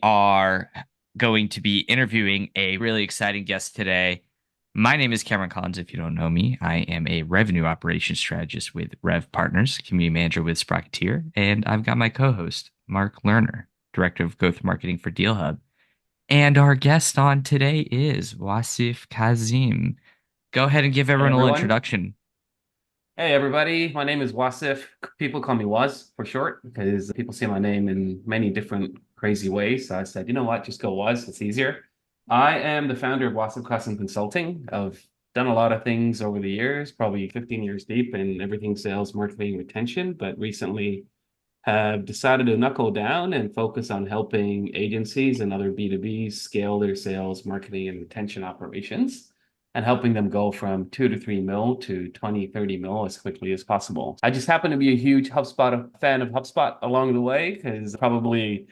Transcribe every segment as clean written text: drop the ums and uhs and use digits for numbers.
are going to be interviewing a really exciting guest today. My name is Cameron Collins. If you don't know me, I am a revenue operations strategist with RevPartners, community manager with Sprocketeer, and I've got my co-host, Mark Lerner, director of growth marketing for DealHub. And our guest on today is Wasif Kasim. Go ahead and give Hey everyone a little everyone. introduction. Hey everybody. My name is Wasif. People call me Was for short because people say my name in many different crazy ways. So I said, you know what, just go Was. It's easier. I am the founder of Wasif Custom Consulting. I've done a lot of things over the years, probably 15 years deep in everything sales, marketing, retention, but recently have decided to knuckle down and focus on helping agencies and other B2Bs scale their sales, marketing, and retention operations and helping them go from 2 to 3 mil to 20, 30 mil as quickly as possible. I just happen to be a huge HubSpot fan of HubSpot along the way because probably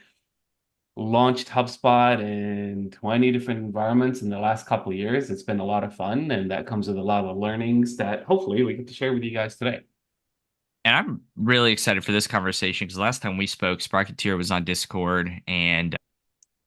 launched HubSpot in 20 different environments in the last couple of years. It's been a lot of fun, and that comes with a lot of learnings that hopefully we get to share with you guys today. And I'm really excited for this conversation because last time we spoke, Sprocketeer was on Discord, and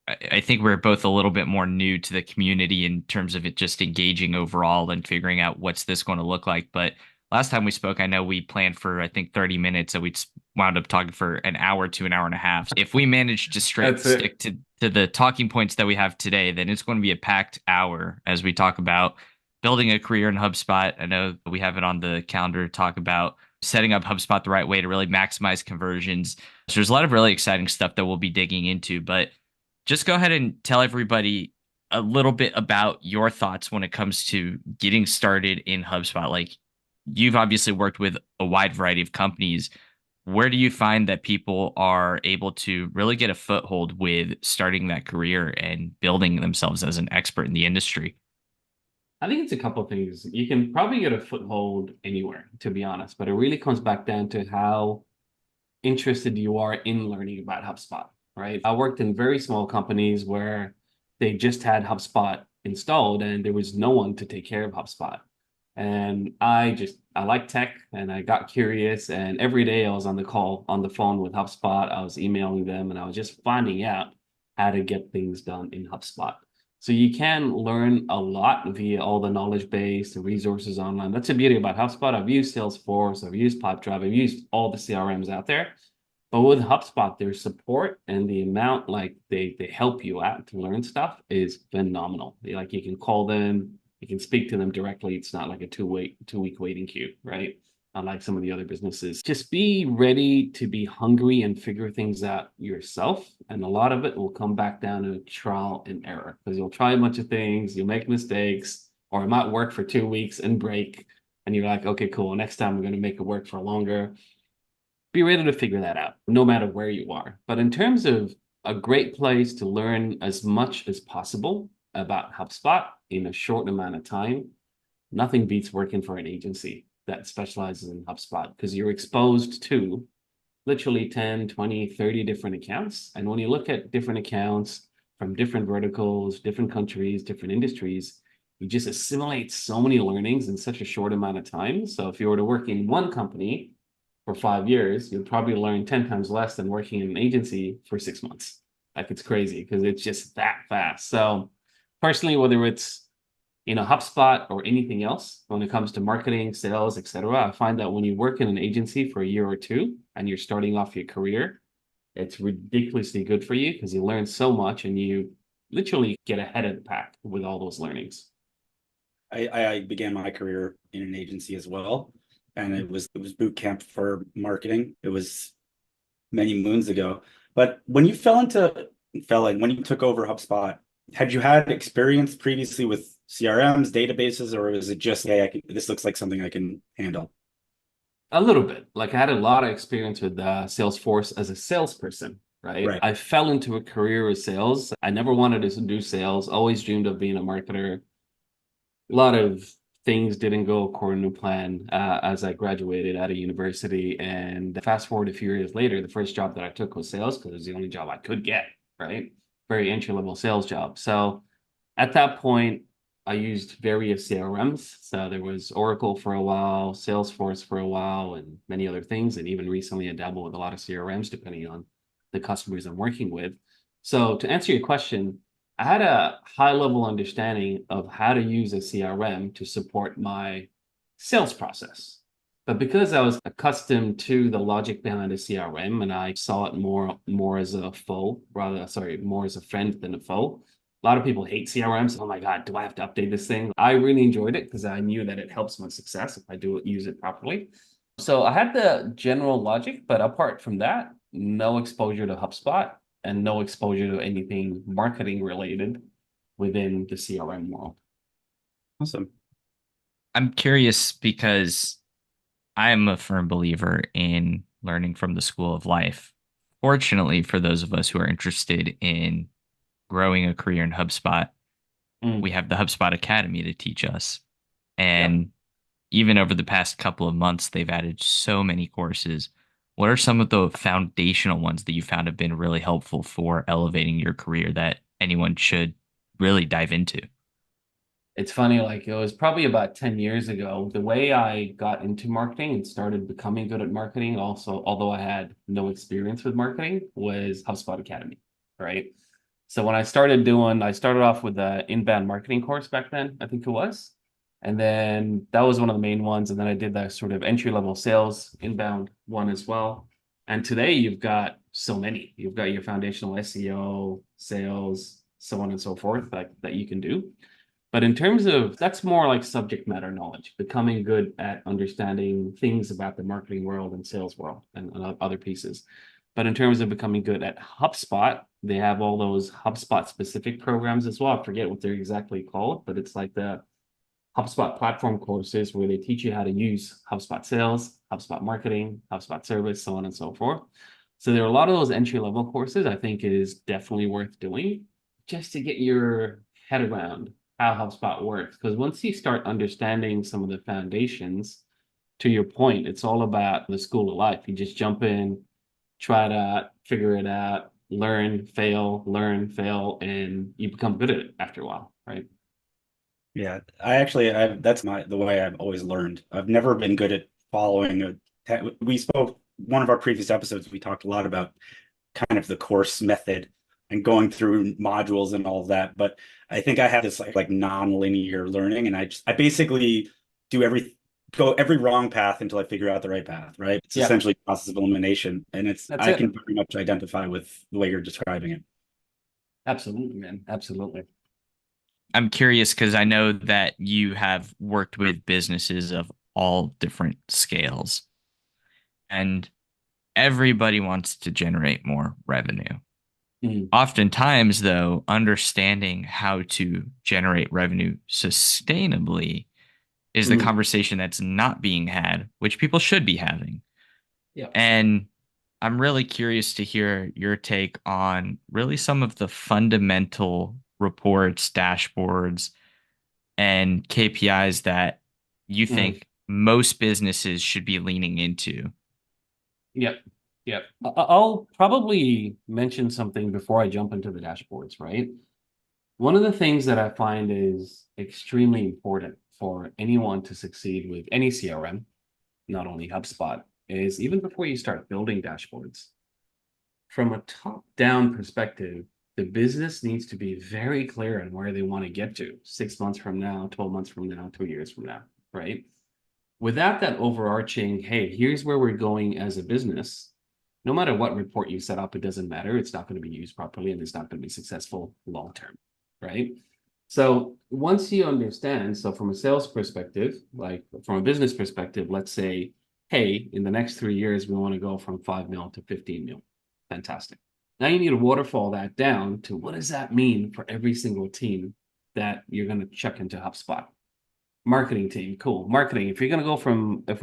I think we're both a little bit more new to the community in terms of it just engaging overall and figuring out what's this going to look like. But last time we spoke, I know we planned for I think 30 minutes, and we wound up talking for an hour to an hour and a half. If we manage to That's it. stick to the talking points that we have today, then it's going to be a packed hour as we talk about building a career in HubSpot. I know we have it on the calendar to talk about setting up HubSpot the right way to really maximize conversions. So there's a lot of really exciting stuff that we'll be digging into, but just go ahead and tell everybody a little bit about your thoughts when it comes to getting started in HubSpot. Like, you've obviously worked with a wide variety of companies. Where do you find that people are able to really get a foothold with starting that career and building themselves as an expert in the industry? I think it's a couple of things. You can probably get a foothold anywhere, to be honest, but it really comes back down to how interested you are in learning about HubSpot, right? I worked in very small companies where they just had HubSpot installed and there was no one to take care of HubSpot. And I like tech and I got curious. And every day I was on the phone with HubSpot. I was emailing them and I was just finding out how to get things done in HubSpot. So you can learn a lot via all the knowledge base, the resources online. That's the beauty about HubSpot. I've used Salesforce, I've used Pipedrive, I've used all the CRMs out there. But with HubSpot, their support and the amount like they help you out to learn stuff is phenomenal. Like you can call them, you can speak to them directly. It's not like a two week waiting queue, right? Unlike some of the other businesses. Just be ready to be hungry and figure things out yourself. And a lot of it will come back down to trial and error because you'll try a bunch of things, you'll make mistakes, or it might work for 2 weeks and break. And you're like, okay, cool. Next time we're going to make it work for longer. Be ready to figure that out, no matter where you are. But in terms of a great place to learn as much as possible about HubSpot in a short amount of time, nothing beats working for an agency that specializes in HubSpot because you're exposed to literally 10, 20, 30 different accounts. And when you look at different accounts from different verticals, different countries, different industries, you just assimilate so many learnings in such a short amount of time. So if you were to work in one company for 5 years, you'll probably learn 10 times less than working in an agency for 6 months. Like it's crazy because it's just that fast. So personally, whether it's HubSpot or anything else, when it comes to marketing, sales, etc., I find that when you work in an agency for a year or two and you're starting off your career, it's ridiculously good for you because you learn so much and you literally get ahead of the pack with all those learnings. I began my career in an agency as well, and it was boot camp for marketing. It was many moons ago. But when you when you took over HubSpot, had you had experience previously with CRMs, databases, or was it just, hey, this looks like something I can handle? A little bit. Like I had a lot of experience with Salesforce as a salesperson, right? Right. I fell into a career with sales. I never wanted to do sales, always dreamed of being a marketer. A lot of things didn't go according to plan as I graduated out of university. And fast forward a few years later, the first job that I took was sales because it was the only job I could get, right? Very entry level sales job. So at that point, I used various CRMs. So there was Oracle for a while, Salesforce for a while, and many other things. And even recently, I dabbled with a lot of CRMs depending on the customers I'm working with. So to answer your question, I had a high level understanding of how to use a CRM to support my sales process. But because I was accustomed to the logic behind a CRM and I saw it more as a foe, rather, sorry, more as a friend than a foe. A lot of people hate CRMs. Oh my God, do I have to update this thing? I really enjoyed it because I knew that it helps my success if I do use it properly. So I had the general logic, but apart from that, no exposure to HubSpot and no exposure to anything marketing related within the CRM world. Awesome. I'm curious because I'm a firm believer in learning from the school of life. Fortunately, for those of us who are interested in growing a career in HubSpot, we have the HubSpot Academy to teach us. And even over the past couple of months, they've added so many courses. What are some of the foundational ones that you found have been really helpful for elevating your career that anyone should really dive into? It's funny, like it was probably about 10 years ago. The way I got into marketing and started becoming good at marketing, also, although I had no experience with marketing, was HubSpot Academy, right? So when I started off with the inbound marketing course back then, I think it was. And then that was one of the main ones. And then I did that sort of entry-level sales inbound one as well. And today you've got so many. You've got your foundational SEO, sales, so on and so forth that you can do. But in terms of that's more like subject matter knowledge, becoming good at understanding things about the marketing world and sales world and other pieces. But in terms of becoming good at HubSpot, they have all those HubSpot specific programs as well. I forget what they're exactly called, but it's like the HubSpot platform courses where they teach you how to use HubSpot sales, HubSpot marketing, HubSpot service, so on and so forth. So there are a lot of those entry level courses I think is definitely worth doing just to get your head around how HubSpot works. Because once you start understanding some of the foundations, to your point, it's all about the school of life. You just jump in, try it out, figure it out, learn, fail, and you become good at it after a while, right? Yeah, that's the way I've always learned. I've never been good at following we spoke one of our previous episodes, we talked a lot about kind of the course method and going through modules and all of that. But I think I have this like non-linear learning, and I basically do go every wrong path until I figure out the right path, right? It's Yeah, essentially process of elimination. And that's I it. can pretty much identify with the way you're describing it. Absolutely, man. Absolutely. I'm curious because I know that you have worked with businesses of all different scales, and everybody wants to generate more revenue. Mm. Oftentimes, though, understanding how to generate revenue sustainably is the Mm. conversation that's not being had, which people should be having. Yeah. And I'm really curious to hear your take on really some of the fundamental reports, dashboards, and KPIs that you Mm. think most businesses should be leaning into. Yep. Yep. I'll probably mention something before I jump into the dashboards, right? One of the things that I find is extremely important for anyone to succeed with any CRM, not only HubSpot, is even before you start building dashboards, from a top-down perspective, the business needs to be very clear on where they want to get to 6 months from now, 12 months from now, 2 years from now, right? Without that overarching, hey, here's where we're going as a business, no matter what report you set up, it doesn't matter. It's not going to be used properly and it's not going to be successful long term, right? So once you understand, so from a sales perspective, like from a business perspective, let's say, hey, in the next 3 years, we want to go from 5 mil to 15 mil. Fantastic. Now you need to waterfall that down to what does that mean for every single team that you're going to check into HubSpot? Marketing team, cool. Marketing, if we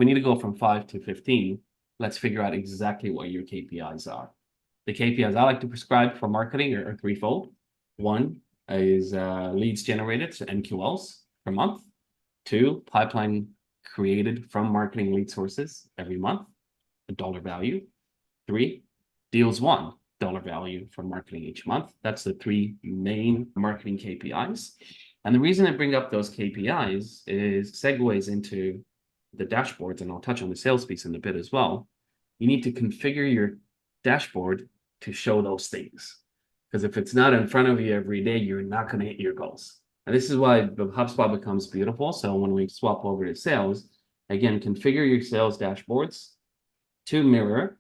need to go from 5 to 15, let's figure out exactly what your KPIs are. The KPIs I like to prescribe for marketing are threefold. One is leads generated, so MQLs per month. Two, pipeline created from marketing lead sources every month, a dollar value. Three, deals won, dollar value from marketing each month. That's the three main marketing KPIs. And the reason I bring up those KPIs is segues into the dashboards, and I'll touch on the sales piece in a bit as well. You need to configure your dashboard to show those things. Because if it's not in front of you every day, you're not going to hit your goals. And this is why the HubSpot becomes beautiful. So when we swap over to sales, again, configure your sales dashboards to mirror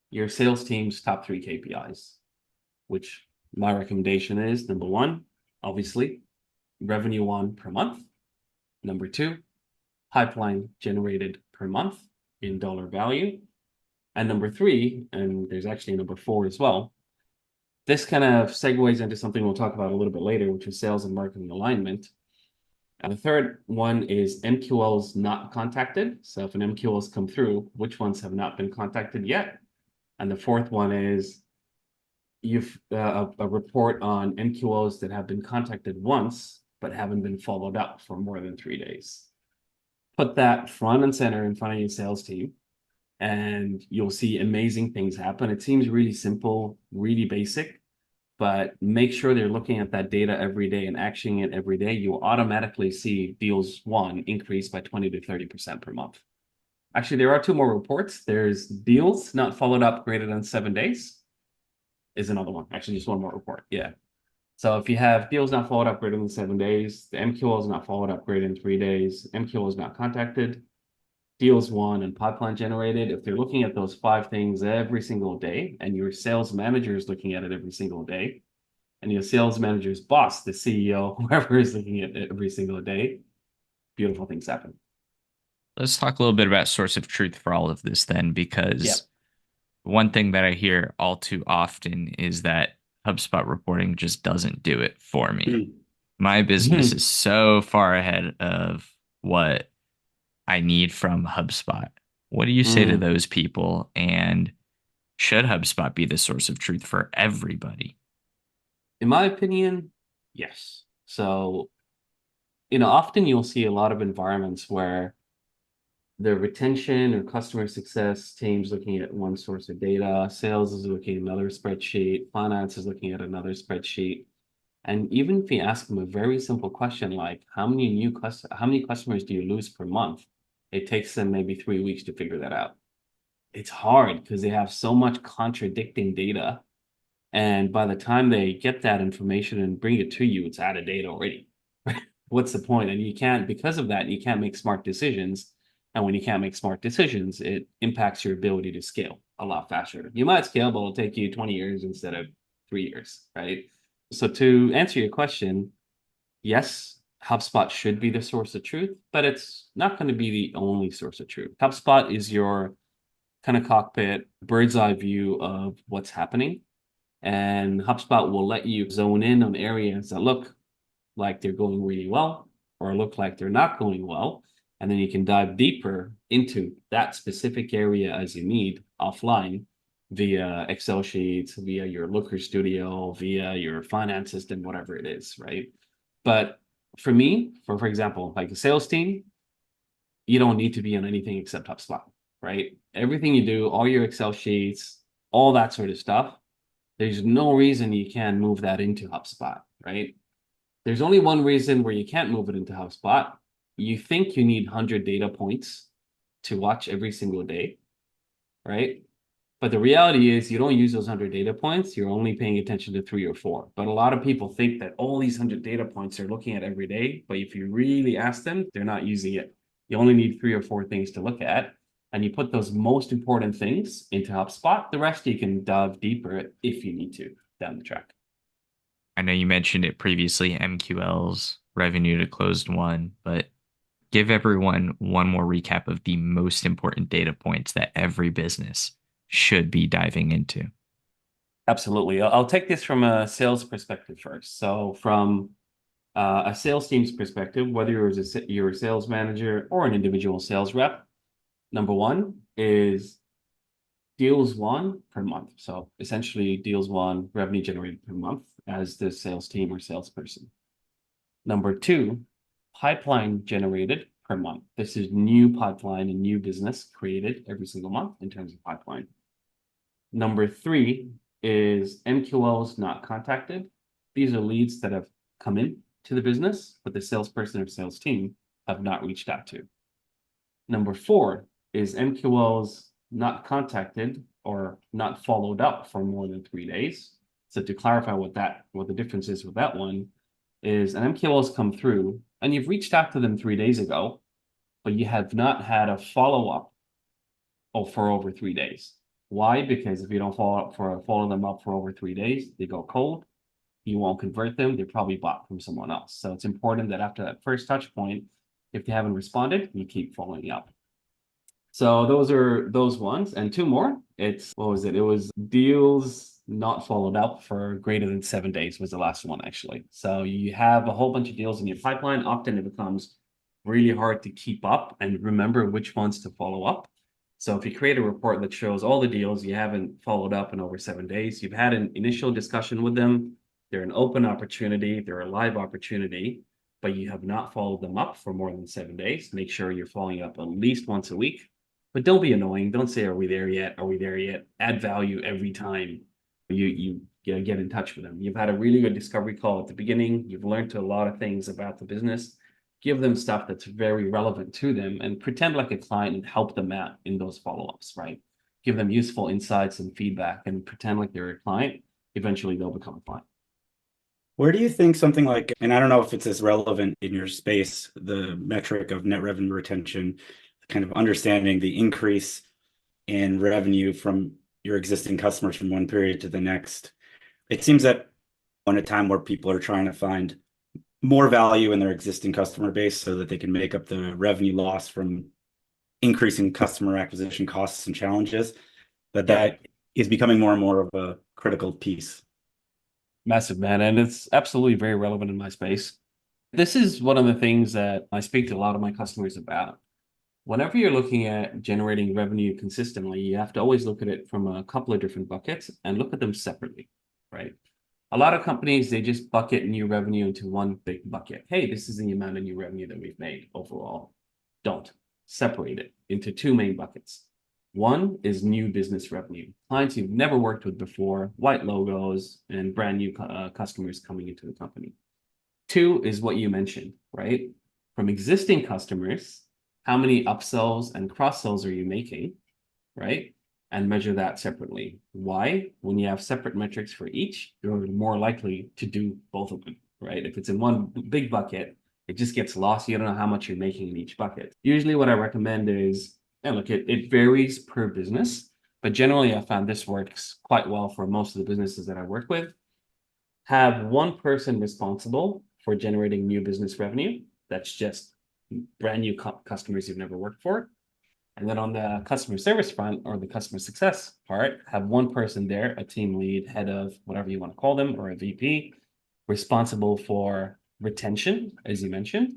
your sales team's top 3 KPIs, which my recommendation is number 1, obviously, revenue won per month. Number 2, pipeline generated per month in dollar value. And number 3, and there's actually number 4 as well. This kind of segues into something we'll talk about a little bit later, which is sales and marketing alignment. And the third one is MQLs not contacted. So if an MQL has come through, which ones have not been contacted yet? And the fourth one is you've a report on MQLs that have been contacted once, but haven't been followed up for more than 3 days. Put that front and center in front of your sales team, and you'll see amazing things happen. It seems really simple, really basic, but make sure they're looking at that data every day and actioning it every day. You'll automatically see deals won increase by 20 to 30% per month. Actually, there are 2 more reports. There's deals not followed up greater than 7 days is another one. Actually, just 1 more report. Yeah. So if you have deals not followed up greater than 7 days, the MQL is not followed up greater than 3 days, MQL is not contacted, deals won and pipeline generated. If they're looking at those 5 things every single day, and your sales manager is looking at it every single day, and your sales manager's boss, the CEO, whoever is looking at it every single day, beautiful things happen. Let's talk a little bit about source of truth for all of this then, because one thing that I hear all too often is that HubSpot reporting just doesn't do it for me. My business is so far ahead of what I need from HubSpot. What do you say to those people? And should HubSpot be the source of truth for everybody? In my opinion, yes. So, often you'll see a lot of environments where the retention or customer success teams looking at one source of data, sales is looking at another spreadsheet, finance is looking at another spreadsheet. And even if you ask them a very simple question like how many customers do you lose per month? It takes them maybe 3 weeks to figure that out. It's hard because they have so much contradicting data. And by the time they get that information and bring it to you, it's out of date already. What's the point? And because of that, you can't make smart decisions. And when you can't make smart decisions, it impacts your ability to scale a lot faster. You might scale, but it'll take you 20 years instead of 3 years, right? So to answer your question, yes, HubSpot should be the source of truth, but it's not going to be the only source of truth. HubSpot is your kind of cockpit, bird's eye view of what's happening. And HubSpot will let you zone in on areas that look like they're going really well or look like they're not going well. And then you can dive deeper into that specific area as you need offline via Excel sheets, via your Looker Studio, via your finance system, whatever it is, right? But for me, for example, like a sales team, you don't need to be on anything except HubSpot, right? Everything you do, all your Excel sheets, all that sort of stuff, there's no reason you can't move that into HubSpot, right? There's only one reason where you can't move it into HubSpot. You think you need 100 data points to watch every single day, right? But the reality is you don't use those 100 data points. You're only paying attention to 3 or 4. But a lot of people think that all these 100 data points they're looking at every day. But if you really ask them, they're not using it. You only need 3 or 4 things to look at. And you put those most important things into HubSpot. The rest you can dive deeper if you need to down the track. I know you mentioned it previously, MQLs, revenue to closed won, but give everyone one more recap of the most important data points that every business should be diving into. Absolutely. I'll take this from a sales perspective first. So from a sales team's perspective, whether you're a sales manager or an individual sales rep, number 1 is deals won per month. So essentially deals won, revenue generated per month as the sales team or salesperson. Number 2, pipeline generated per month. This is new pipeline and new business created every single month in terms of pipeline. Number 3 is MQLs not contacted. These are leads that have come in to the business, but the salesperson or sales team have not reached out to. Number 4 is MQLs not contacted or not followed up for more than 3 days. So to clarify what the difference is with that one is an MQL has come through and you've reached out to them 3 days ago, but you have not had a follow-up for over 3 days. Why? Because if you don't follow them up for over 3 days, they go cold. You won't convert them. They're probably bought from someone else. So it's important that after that first touch point, if they haven't responded, you keep following up. So those are those ones. And two more. What was it? It was deals not followed up for greater than 7 days was the last one, actually. So you have a whole bunch of deals in your pipeline. Often it becomes really hard to keep up and remember which ones to follow up. So if you create a report that shows all the deals you haven't followed up in over 7 days, you've had an initial discussion with them, they're an open opportunity, they're a live opportunity, but you have not followed them up for more than 7 days. Make sure you're following up at least once a week. But don't be annoying. Don't say, are we there yet? Are we there yet? Add value every time you get in touch with them. You've had a really good discovery call at the beginning. You've learned a lot of things about the business. Give them stuff that's very relevant to them and pretend like a client and help them out in those follow-ups, right? Give them useful insights and feedback and pretend like they're a client. Eventually they'll become a client. Where do you think something like, and I don't know if it's as relevant in your space, the metric of net revenue retention, kind of understanding the increase in revenue from your existing customers from one period to the next. It seems that on a time where people are trying to find more value in their existing customer base so that they can make up the revenue loss from increasing customer acquisition costs and challenges, that is becoming more and more of a critical piece. Massive, man. And it's absolutely very relevant in my space. This is one of the things that I speak to a lot of my customers about. Whenever you're looking at generating revenue consistently, you have to always look at it from a couple of different buckets and look at them separately, right? A lot of companies, they just bucket new revenue into one big bucket. Hey, this is the amount of new revenue that we've made overall. Don't. Separate it into two main buckets. One is new business revenue. Clients you've never worked with before, white logos, and brand new customers coming into the company. Two is what you mentioned, right? From existing customers, how many upsells and cross-sells are you making, right? And measure that separately. Why? When you have separate metrics for each, you're more likely to do both of them, right? If it's in one big bucket, it just gets lost. You don't know how much you're making in each bucket. Usually what I recommend is, and look, it varies per business, but generally I found this works quite well for most of the businesses that I work with. Have one person responsible for generating new business revenue. That's just brand new customers you've never worked for. And then on the customer service front or the customer success part, have one person there, a team lead, head of, whatever you want to call them, or a VP, responsible for retention, as you mentioned,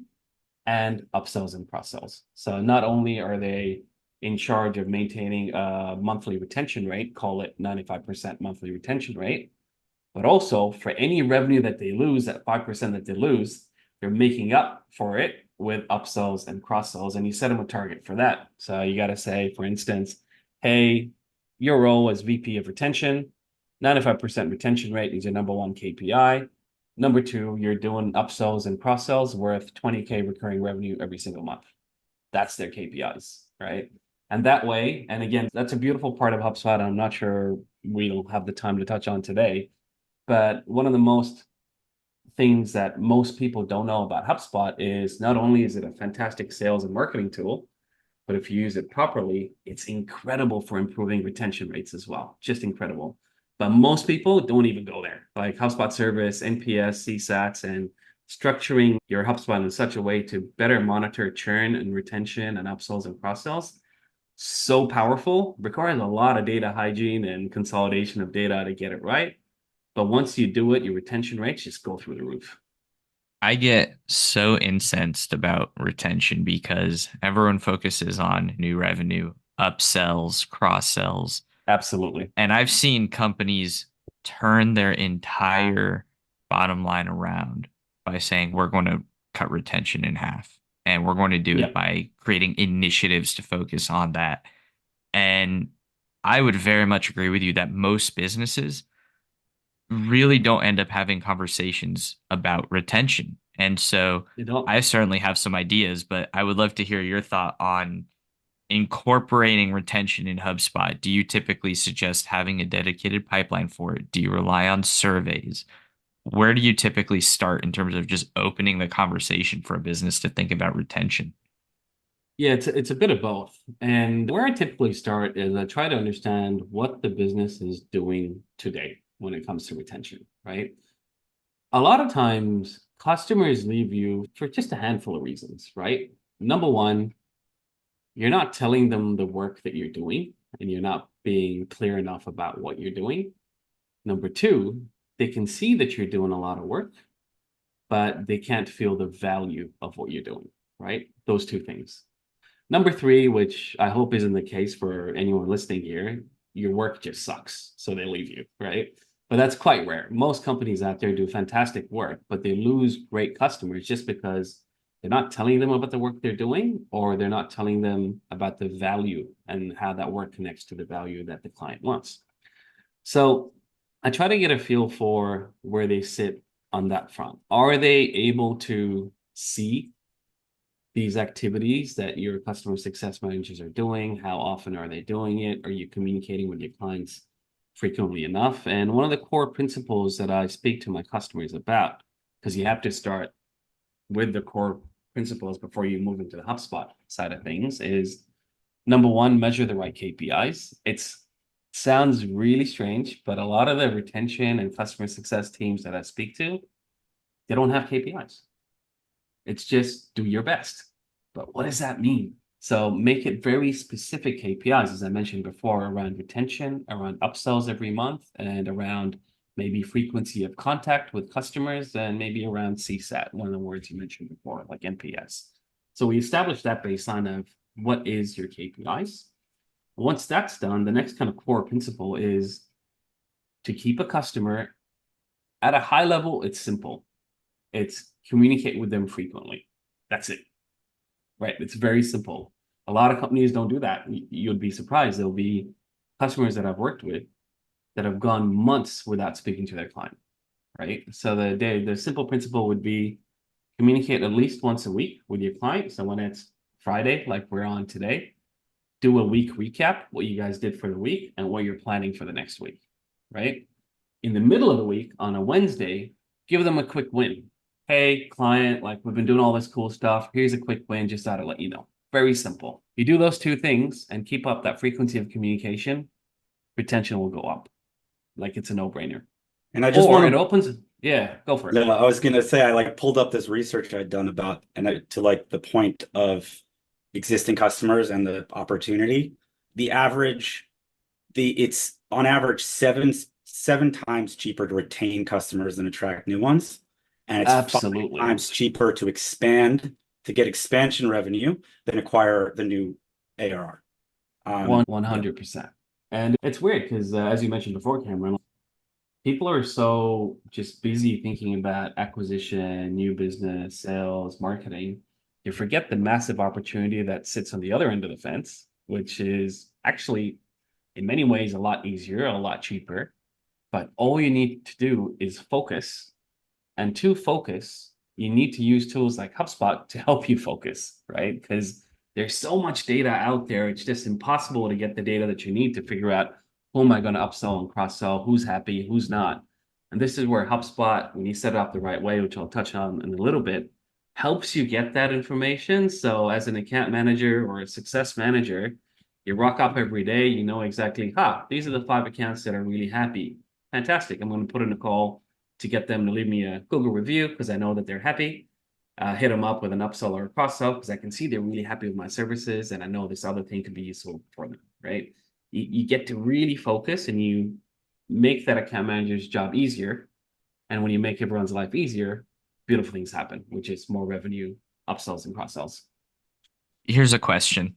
and upsells and cross-sells. So not only are they in charge of maintaining a monthly retention rate, call it 95% monthly retention rate, but also for any revenue that they lose, that 5% that they lose, they're making up for it with upsells and cross-sells, and you set them a target for that. So you got to say, for instance, hey, your role as VP of retention, 95% retention rate is your number one KPI. Number two, you're doing upsells and cross-sells worth 20K recurring revenue every single month. That's their KPIs, right? And that way, and again, that's a beautiful part of HubSpot. I'm not sure we'll have the time to touch on today, but one of the most things that most people don't know about HubSpot is not only is it a fantastic sales and marketing tool, but if you use it properly, it's incredible for improving retention rates as well. Just incredible. But most people don't even go there. Like HubSpot service, NPS, CSATs, and structuring your HubSpot in such a way to better monitor churn and retention and upsells and cross-sells. So powerful, requires a lot of data hygiene and consolidation of data to get it right. But once you do it, your retention rates just go through the roof. I get so incensed about retention because everyone focuses on new revenue, upsells, cross sells. Absolutely. And I've seen companies turn their entire bottom line around by saying, we're going to cut retention in half. And we're going to do it by creating initiatives to focus on that. And I would very much agree with you that most businesses really don't end up having conversations about retention. And so I certainly have some ideas, but I would love to hear your thought on incorporating retention in HubSpot, do you typically suggest having a dedicated pipeline for it? Do you rely on surveys? Where do you typically start in terms of just opening the conversation for a business to think about retention? Yeah, it's a bit of both. And where I typically start is I try to understand what the business is doing today when it comes to retention, right? A lot of times customers leave you for just a handful of reasons, right? Number one, you're not telling them the work that you're doing and you're not being clear enough about what you're doing. Number two, they can see that you're doing a lot of work, but they can't feel the value of what you're doing, right? Those two things. Number three, which I hope isn't the case for anyone listening here, your work just sucks, so they leave you, right? But that's quite rare. Most companies out there do fantastic work, but they lose great customers just because they're not telling them about the work they're doing, or they're not telling them about the value and how that work connects to the value that the client wants. So I try to get a feel for where they sit on that front. Are they able to see these activities that your customer success managers are doing? How often are they doing it? Are you communicating with your clients frequently enough? And one of the core principles that I speak to my customers about, because you have to start with the core principles before you move into the HubSpot side of things, is number one, measure the right KPIs. It sounds really strange, but a lot of the retention and customer success teams that I speak to, they don't have KPIs. It's just do your best. But what does that mean? So make it very specific KPIs, as I mentioned before, around retention, around upsells every month, and around maybe frequency of contact with customers, and maybe around CSAT, one of the words you mentioned before, like NPS. So we established that baseline of what is your KPIs. Once that's done, the next kind of core principle is to keep a customer at a high level. It's simple. It's communicate with them frequently. That's it. Right? It's very simple. A lot of companies don't do that. You'd be surprised. There'll be customers that I've worked with that have gone months without speaking to their client. Right? So the simple principle would be communicate at least once a week with your client. So when it's Friday, like we're on today, do a week recap, what you guys did for the week and what you're planning for the next week. Right? In the middle of the week, on a Wednesday, give them a quick win. Hey, client, like we've been doing all this cool stuff. Here's a quick win, just thought I'd let you know. Very simple. You do those two things and keep up that frequency of communication, retention will go up. Like it's a no-brainer. And I just Or want it to, opens, yeah, go for it. no, I was gonna say I like pulled up this research I'd done about to like the point of existing customers and the opportunity. The average, it's on average seven times cheaper to retain customers than attract new ones. And it's Absolutely. 5 times cheaper to get expansion revenue than acquire the new ARR. 100%. And it's weird because as you mentioned before, Cameron, people are so just busy thinking about acquisition, new business, sales, marketing. You forget the massive opportunity that sits on the other end of the fence, which is actually in many ways a lot easier, a lot cheaper. But all you need to do is focus. And to focus, you need to use tools like HubSpot to help you focus, right? Because there's so much data out there. It's just impossible to get the data that you need to figure out who am I going to upsell and cross-sell, who's happy, who's not. And this is where HubSpot, when you set it up the right way, which I'll touch on in a little bit, helps you get that information. So as an account manager or a success manager, you rock up every day, you know exactly, these are the 5 accounts that are really happy. Fantastic. I'm going to put in a call to get them to leave me a Google review because I know that they're happy. Hit them up with an upsell or a cross-sell because I can see they're really happy with my services and I know this other thing could be useful for them, right? You get to really focus and you make that account manager's job easier. And when you make everyone's life easier, beautiful things happen, which is more revenue, upsells, and cross-sells. Here's a question.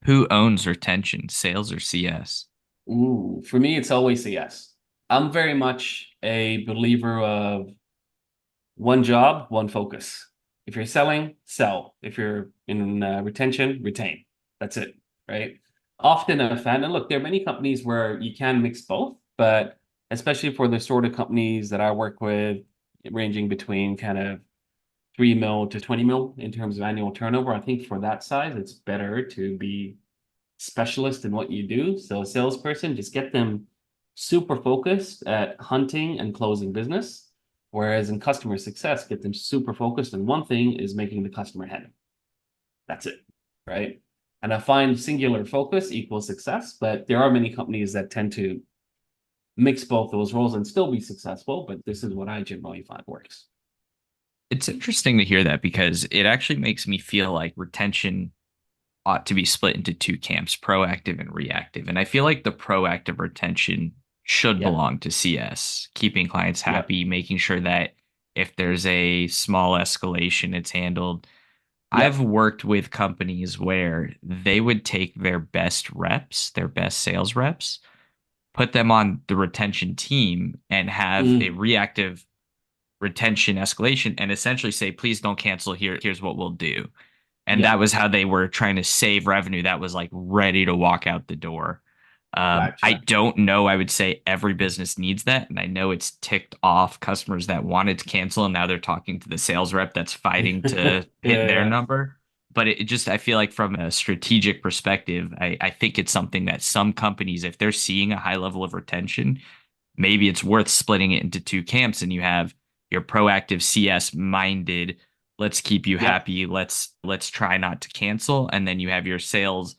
Who owns retention, sales or CS? Ooh, for me, it's always CS. I'm very much a believer of one job, one focus. If you're selling, sell. If you're in retention, retain. That's it, right? Often a fan, and look, there are many companies where you can mix both, but especially for the sort of companies that I work with, ranging between kind of 3 mil to 20 mil in terms of annual turnover, I think for that size, it's better to be specialist in what you do. So a salesperson, just get them super focused at hunting and closing business. Whereas in customer success, get them super focused on one thing, is making the customer happy. That's it, right? And I find singular focus equals success, but there are many companies that tend to mix both those roles and still be successful. But this is what I generally find works. It's interesting to hear that because it actually makes me feel like retention ought to be split into two camps, proactive and reactive. And I feel like the proactive retention should Yep. belong to CS, keeping clients Yep. happy, making sure that if there's a small escalation, it's handled. Yep. I've worked with companies where they would take their best reps, their best sales reps, put them on the retention team and have a reactive retention escalation and essentially say, please don't cancel here. Here's what we'll do. And Yep. that was how they were trying to save revenue that was like ready to walk out the door. Gotcha. I don't know. I would say every business needs that. And I know it's ticked off customers that wanted to cancel. And now they're talking to the sales rep that's fighting to hit their number. But it just, I feel like from a strategic perspective, I think it's something that some companies, if they're seeing a high level of retention, maybe it's worth splitting it into two camps. And you have your proactive CS minded, let's keep you happy, let's try not to cancel, and then you have your sales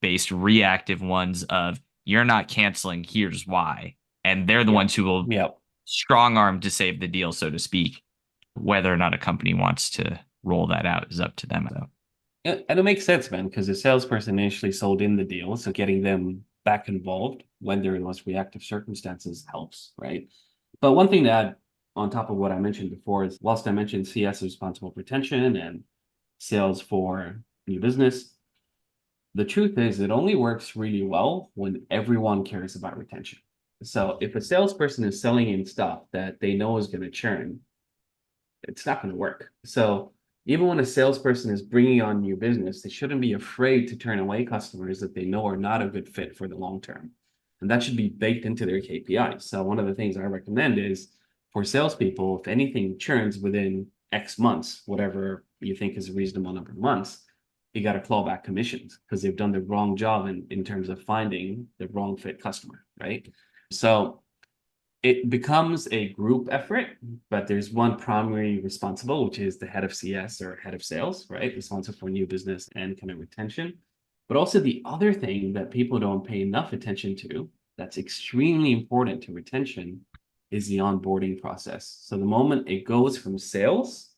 based reactive ones of you're not canceling, here's why, and they're the ones who will strong arm to save the deal, so to speak. Whether or not a company wants to roll that out is up to them though. And it makes sense, man, because the salesperson initially sold in the deal, so getting them back involved when they're in those reactive circumstances helps, right? But one thing to add on top of what I mentioned before is, whilst I mentioned CS is responsible for retention and sales for new business, the truth is it only works really well when everyone cares about retention. So if a salesperson is selling in stuff that they know is going to churn, it's not going to work. So even when a salesperson is bringing on new business, they shouldn't be afraid to turn away customers that they know are not a good fit for the long term. And that should be baked into their KPIs. So one of the things I recommend is for salespeople, if anything churns within X months, whatever you think is a reasonable number of months, you got to claw back commissions because they've done the wrong job in terms of finding the wrong fit customer, right? So it becomes a group effort, but there's one primary responsible, which is the head of CS or head of sales, right? Responsible for new business and kind of retention. But also the other thing that people don't pay enough attention to, that's extremely important to retention, is the onboarding process. So the moment it goes from sales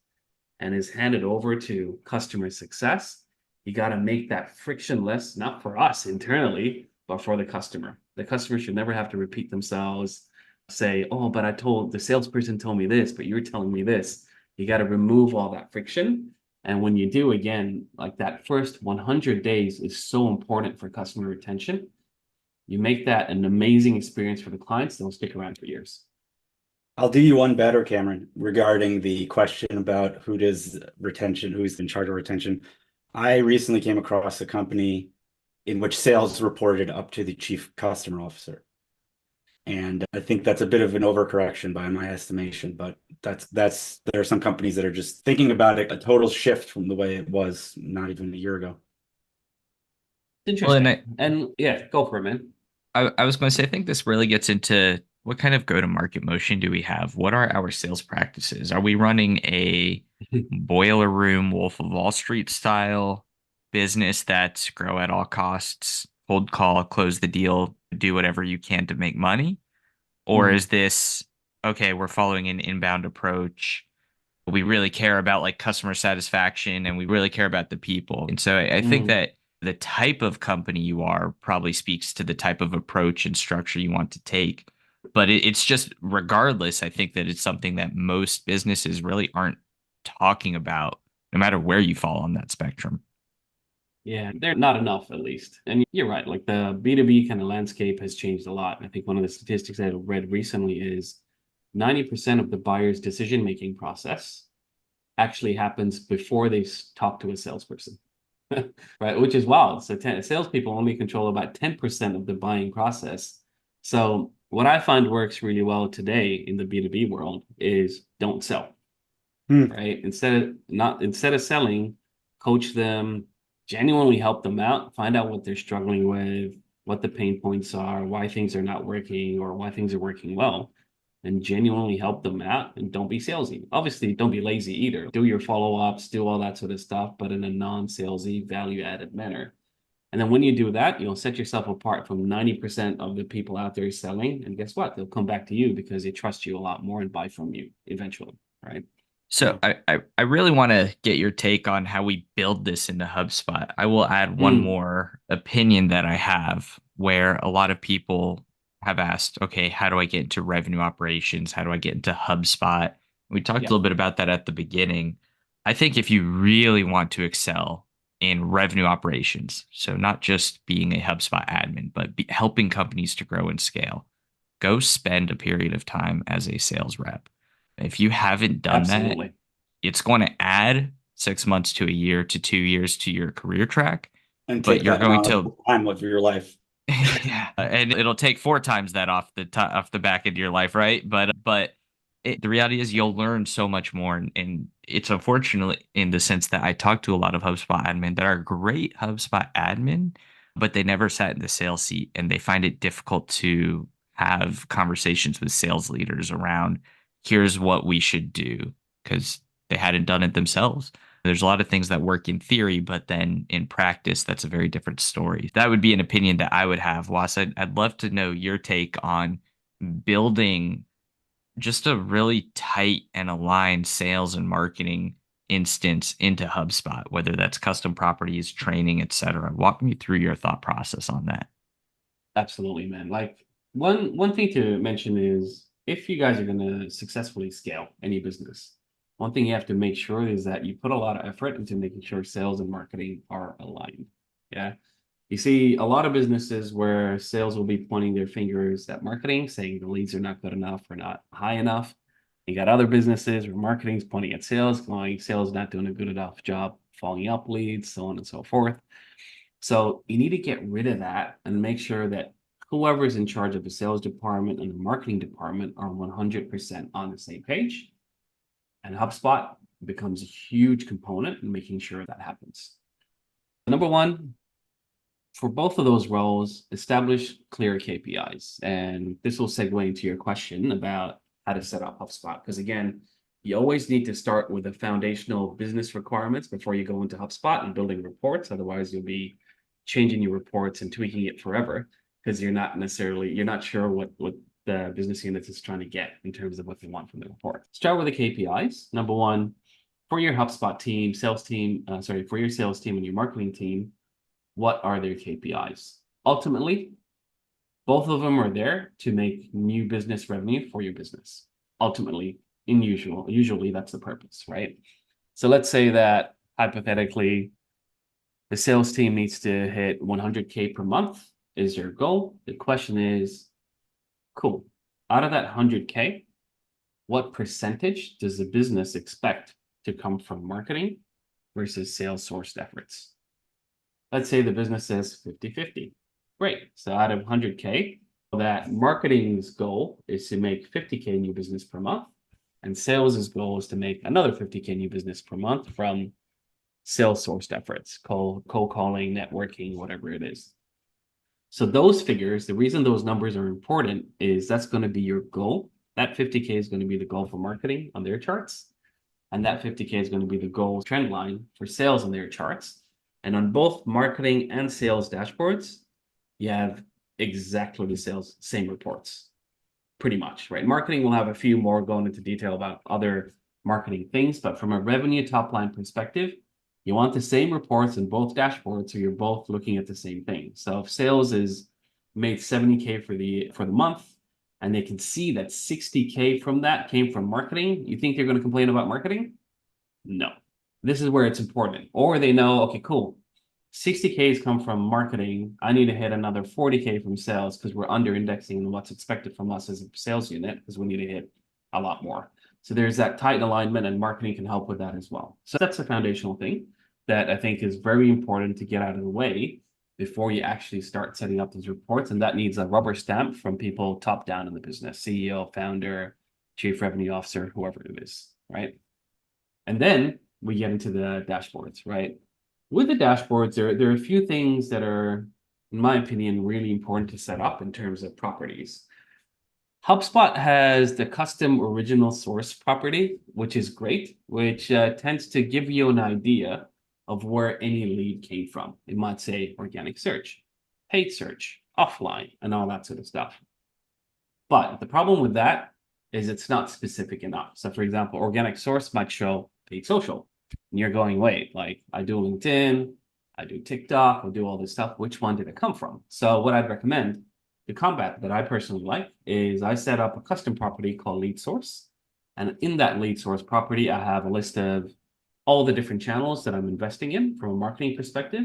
and is handed over to customer success, you got to make that frictionless, not for us internally, but for the customer. The customer should never have to repeat themselves, say, oh, but the salesperson told me this, but you're telling me this. You got to remove all that friction. And when you do, again, like that first 100 days is so important for customer retention. You make that an amazing experience for the clients, they'll stick around for years. I'll do you one better, Cameron, regarding the question about who's in charge of retention. I recently came across a company in which sales reported up to the chief customer officer. And I think that's a bit of an overcorrection by my estimation, but there are some companies that are just thinking about it, a total shift from the way it was not even a year ago. Interesting. Well, and yeah, go for it, man. I was going to say, I think this really gets into what kind of go-to-market motion do we have? What are our sales practices? Are we running a boiler room, Wolf of Wall Street style business that's grow at all costs, cold call, close the deal, do whatever you can to make money? Or is this, okay, we're following an inbound approach. We really care about like customer satisfaction and we really care about the people. And so I think that the type of company you are probably speaks to the type of approach and structure you want to take. But it's just, regardless, I think that it's something that most businesses really aren't talking about, no matter where you fall on that spectrum. Yeah, they're not enough, at least. And you're right, like the B2B kind of landscape has changed a lot. I think one of the statistics I read recently is 90% of the buyer's decision-making process actually happens before they talk to a salesperson, right? Which is wild. So salespeople only control about 10% of the buying process. So what I find works really well today in the B2B world is don't sell, right? Instead of selling, coach them, genuinely help them out, find out what they're struggling with, what the pain points are, why things are not working or why things are working well, and genuinely help them out. And don't be salesy. Obviously, don't be lazy either. Do your follow-ups, do all that sort of stuff, but in a non-salesy, value-added manner. And then when you do that, you'll set yourself apart from 90% of the people out there selling. And guess what? They'll come back to you because they trust you a lot more and buy from you eventually, right? So I really want to get your take on how we build this into HubSpot. I will add one more opinion that I have where a lot of people have asked, okay, how do I get into revenue operations? How do I get into HubSpot? We talked a Yeah. little bit about that at the beginning. I think if you really want to excel in revenue operations, so not just being a HubSpot admin, but helping companies to grow and scale, go spend a period of time as a sales rep. If you haven't done that, Absolutely. it's going to add 6 months to a year to 2 years to your career track, And but take you're that going amount to of time of your life. yeah, and it'll take 4 times that off the back end of your life, right? The reality is you'll learn so much more, and it's unfortunate in the sense that I talk to a lot of HubSpot admin that are great HubSpot admin, but they never sat in the sales seat, and they find it difficult to have conversations with sales leaders around here's what we should do because they hadn't done it themselves. There's a lot of things that work in theory, but then in practice, that's a very different story. That would be an opinion that I would have, Was. I'd love to know your take on building just a really tight and aligned sales and marketing instance into HubSpot, whether that's custom properties, training, etc. Walk me through your thought process on that. Absolutely, man. Like one thing to mention is if you guys are going to successfully scale any business, one thing you have to make sure is that you put a lot of effort into making sure sales and marketing are aligned. Yeah. You see a lot of businesses where sales will be pointing their fingers at marketing, saying the leads are not good enough or not high enough. You got other businesses where marketing's pointing at sales, going sales not doing a good enough job following up leads, so on and so forth. So you need to get rid of that and make sure that whoever is in charge of the sales department and the marketing department are 100% on the same page. And HubSpot becomes a huge component in making sure that happens. Number one, for both of those roles, establish clear KPIs. And this will segue into your question about how to set up HubSpot. Because again, you always need to start with the foundational business requirements before you go into HubSpot and building reports. Otherwise, you'll be changing your reports and tweaking it forever because you're not sure what the business unit is trying to get in terms of what they want from the report. Start with the KPIs. Number one, for your HubSpot team, for your sales team and your marketing team, what are their KPIs? Ultimately, both of them are there to make new business revenue for your business. Ultimately, usually that's the purpose, right? So let's say that hypothetically, the sales team needs to hit 100K per month is your goal. The question is, cool, out of that 100K, what percentage does the business expect to come from marketing versus sales sourced efforts? Let's say the business says 50-50. Great. So out of 100K, that marketing's goal is to make 50K new business per month. And sales' goal is to make another 50K new business per month from sales sourced efforts, cold calling, networking, whatever it is. So those figures, the reason those numbers are important is that's going to be your goal. That 50K is going to be the goal for marketing on their charts. And that 50K is going to be the goal trend line for sales on their charts. And on both marketing and sales dashboards, you have exactly the same reports, pretty much, right? Marketing will have a few more going into detail about other marketing things, but from a revenue top line perspective, you want the same reports in both dashboards so you're both looking at the same thing. So if sales is made 70K for the month, and they can see that 60K from that came from marketing, you think they're going to complain about marketing? No. This is where it's important. Or they know, okay, cool. 60Ks come from marketing. I need to hit another 40K from sales because we're under indexing in what's expected from us as a sales unit because we need to hit a lot more. So there's that tight alignment and marketing can help with that as well. So that's a foundational thing that I think is very important to get out of the way before you actually start setting up those reports. And that needs a rubber stamp from people top down in the business, CEO, founder, chief revenue officer, whoever it is, right? And then we get into the dashboards, right? With the dashboards, there are a few things that are, in my opinion, really important to set up in terms of properties. HubSpot has the custom original source property, which is great, which tends to give you an idea of where any lead came from. It might say organic search, paid search, offline, and all that sort of stuff. But the problem with that is it's not specific enough. So for example, organic source might show paid social. And you're going, wait, like I do LinkedIn, I do TikTok, I do all this stuff. Which one did it come from? So what I'd recommend to combat that I personally like is I set up a custom property called lead source. And in that lead source property, I have a list of all the different channels that I'm investing in from a marketing perspective,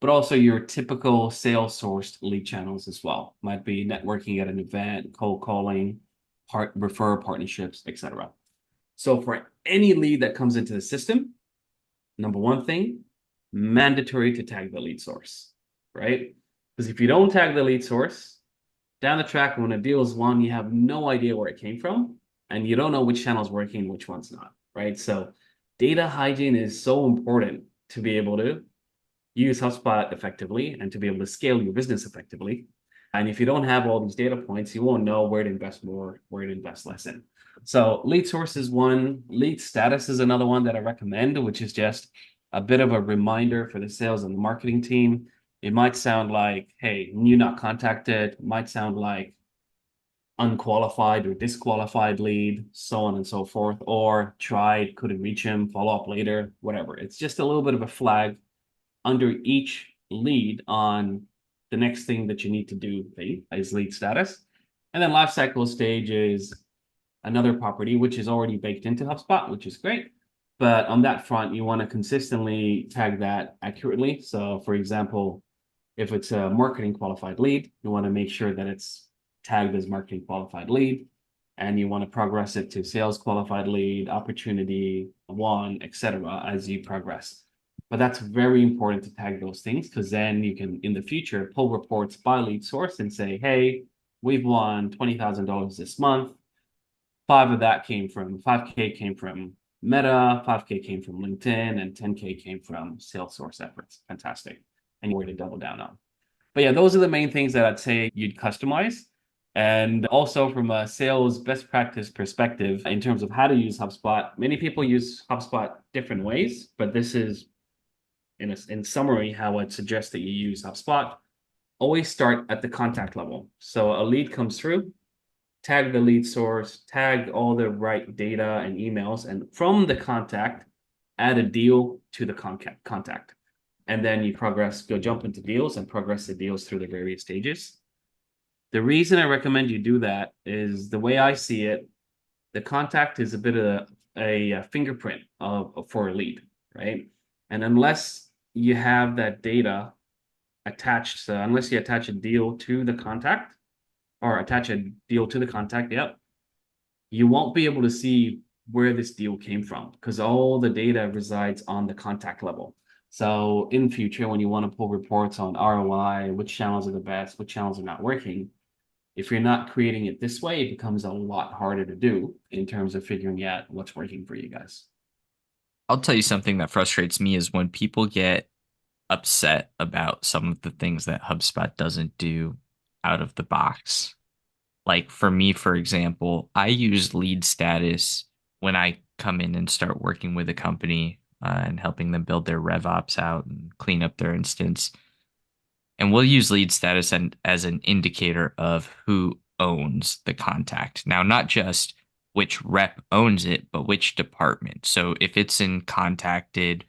but also your typical sales sourced lead channels as well. Might be networking at an event, cold calling, referral partnerships, etc. So for any lead that comes into the system, number one thing, mandatory to tag the lead source, right? Because if you don't tag the lead source, down the track, when a deal is won, you have no idea where it came from, and you don't know which channel is working and which one's not, right? So data hygiene is so important to be able to use HubSpot effectively and to be able to scale your business effectively. And if you don't have all these data points, you won't know where to invest more, where to invest less in. So lead source is one. Lead status is another one that I recommend, which is just a bit of a reminder for the sales and the marketing team. It might sound like, hey, new not contacted. It might sound like unqualified or disqualified lead, so on and so forth, or tried, couldn't reach him, follow up later, whatever. It's just a little bit of a flag under each lead on the next thing that you need to do thing is lead status. And then lifecycle stage is another property, which is already baked into HubSpot, which is great. But on that front, you want to consistently tag that accurately. So for example, if it's a marketing qualified lead, you want to make sure that it's tagged as marketing qualified lead, and you want to progress it to sales qualified lead, opportunity one, etc. as you progress. But that's very important to tag those things, because then you can, in the future, pull reports by lead source and say, hey, we've won $20,000 this month. 5K came from Meta, 5K came from LinkedIn, and 10K came from sales source efforts. Fantastic. And you're to double down on. But yeah, those are the main things that I'd say you'd customize. And also from a sales best practice perspective, in terms of how to use HubSpot, many people use HubSpot different ways, but this is in summary how I'd suggest that you use HubSpot. Always start at the contact level. So a lead comes through, tag the lead source, tag all the right data and emails, and from the contact, add a deal to the contact. And then you jump into deals and progress the deals through the various stages. The reason I recommend you do that is the way I see it, the contact is a bit of a fingerprint for a lead, right? And unless you have that data attached, so unless you attach a deal to the contact, yep, you won't be able to see where this deal came from, because all the data resides on the contact level. So in future, when you want to pull reports on ROI, which channels are the best, which channels are not working, if you're not creating it this way, it becomes a lot harder to do in terms of figuring out what's working for you guys. I'll tell you something that frustrates me is when people get upset about some of the things that HubSpot doesn't do out of the box. Like for me, for example, I use lead status when I come in and start working with a company and helping them build their RevOps out and clean up their instance. And we'll use lead status as an indicator of who owns the contact. Now, not just which rep owns it, but which department. So if it's in contacted,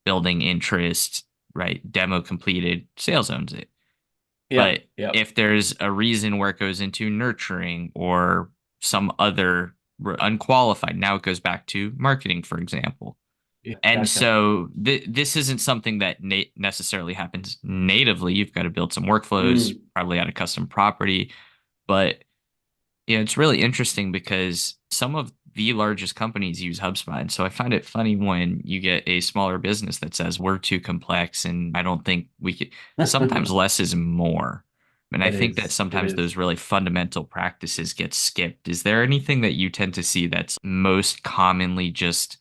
building interest, right, demo completed, sales owns it. But if there's a reason where it goes into nurturing or some other unqualified, now it goes back to marketing, for example. Yeah, And gotcha. so this isn't something that necessarily happens natively. You've got to build some workflows, probably out of custom property. But it's really interesting because some of the largest companies use HubSpot. And so I find it funny when you get a smaller business that says we're too complex and I don't think we could. Sometimes less is more. And I think that sometimes those really fundamental practices get skipped. Is there anything that you tend to see that's most commonly just